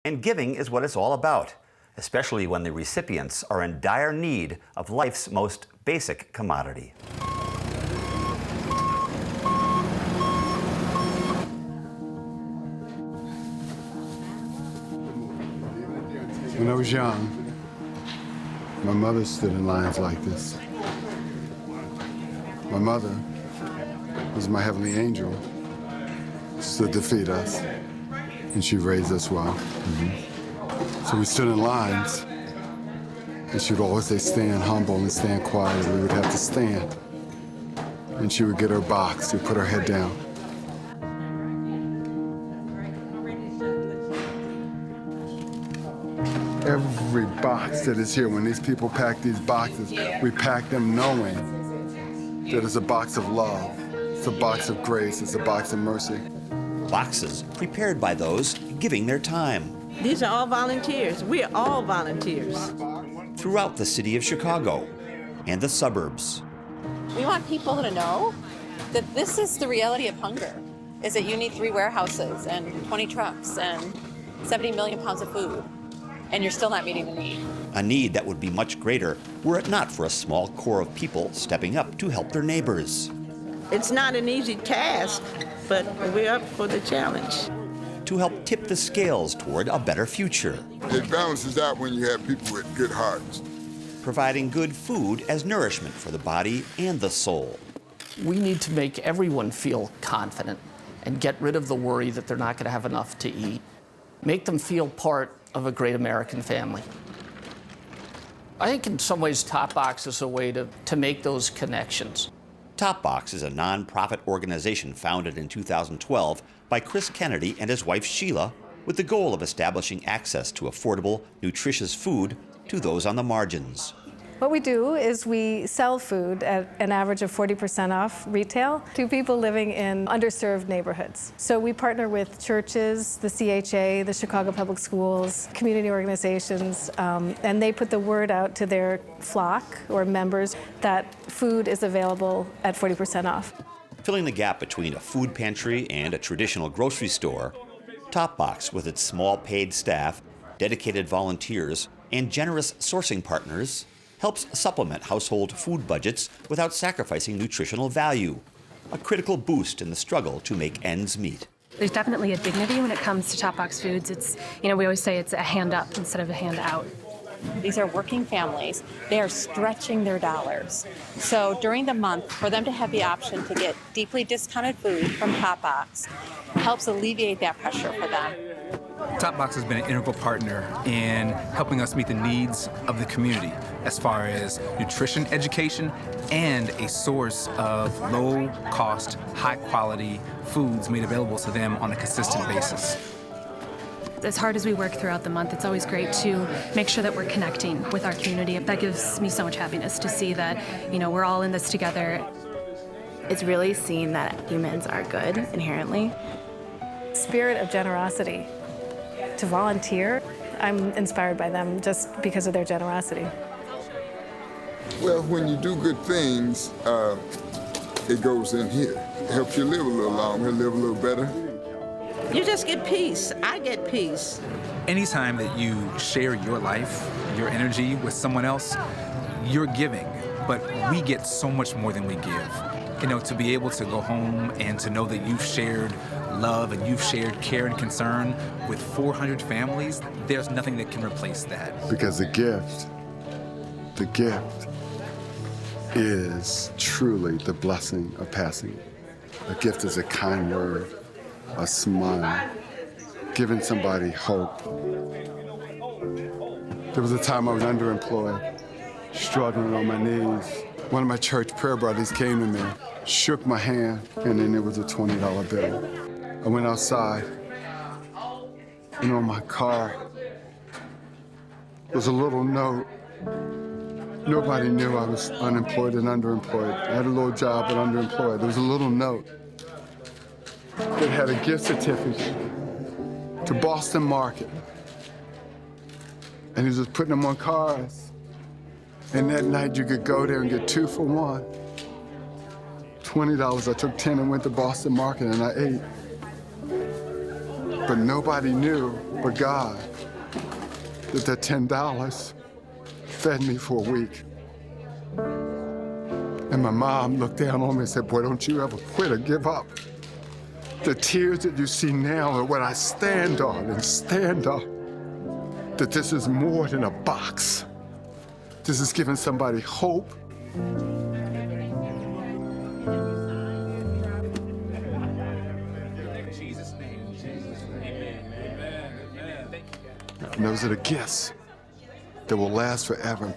And giving is what it's all about, especially when the recipients are in dire need of life's most basic commodity. When I was young, my mother stood in lines like this. My mother was my heavenly angel, stood to feed us, and she raised us well. So we stood in lines, and she would always say, stand humble and stand quiet. We would have to stand. And she would get her box, she'd put her head down. Every box that is here, when these people pack these boxes, we pack them knowing that it's a box of love, it's a box of grace, it's a box of mercy. Boxes prepared by those giving their time. These are all volunteers. We are all volunteers. Throughout the city of Chicago and the suburbs. We want people to know that this is the reality of hunger, is that you need 3 warehouses and 20 trucks and 70 million pounds of food, and you're still not meeting the need. A need that would be much greater were it not for a small core of people stepping up to help their neighbors. It's not an easy task, but we're up for the challenge. To help tip the scales toward a better future. It balances out when you have people with good hearts. Providing good food as nourishment for the body and the soul. We need to make everyone feel confident and get rid of the worry that they're not going to have enough to eat. Make them feel part of a great American family. I think in some ways Top Box is a way to make those connections. Top Box is a nonprofit organization founded in 2012 by Chris Kennedy and his wife Sheila with the goal of establishing access to affordable, nutritious food to those on the margins. What we do is we sell food at an average of 40% off retail to people living in underserved neighborhoods. So we partner with churches, the CHA, the Chicago Public Schools, community organizations, and they put the word out to their flock or members that food is available at 40% off. Filling the gap between a food pantry and a traditional grocery store, Top Box, with its small paid staff, dedicated volunteers, and generous sourcing partners, helps supplement household food budgets without sacrificing nutritional value, a critical boost in the struggle to make ends meet. There's definitely a dignity when it comes to Top Box Foods. It's, we always say it's a hand up instead of a hand out. These are working families. They are stretching their dollars. So during the month, for them to have the option to get deeply discounted food from Top Box helps alleviate that pressure for them. Top Box has been an integral partner in helping us meet the needs of the community as far as nutrition education and a source of low-cost, high-quality foods made available to them on a consistent basis. As hard as we work throughout the month, it's always great to make sure that we're connecting with our community. That gives me so much happiness to see that, we're all in this together. It's really seeing that humans are good inherently. Spirit of generosity. To volunteer, I'm inspired by them just because of their generosity. Well, when you do good things, it goes in here. It helps you live a little longer, live a little better. You just get peace. I get peace. Anytime that you share your life, your energy with someone else, you're giving, but we get so much more than we give. To be able to go home and to know that you've shared love and you've shared care and concern with 400 families, there's nothing that can replace that. Because the gift is truly the blessing of passing. A gift is a kind word, a smile, giving somebody hope. There was a time I was underemployed, struggling on my knees. One of my church prayer buddies came to me, shook my hand, and then there was a $20 bill. I went outside, and on my car was a little note. Nobody knew I was unemployed and underemployed. I had a little job, but underemployed. There was a little note that had a gift certificate to Boston Market. And he was just putting them on cars. And that night you could go there and get 2 for $1. $20, I took 10 and went to Boston Market and I ate. But nobody knew but God that $10 fed me for a week. And my mom looked down on me and said, boy, don't you ever quit or give up. The tears that you see now are what I stand on and stand on. That this is more than a box. This is giving somebody hope. And those are the gifts that will last forever.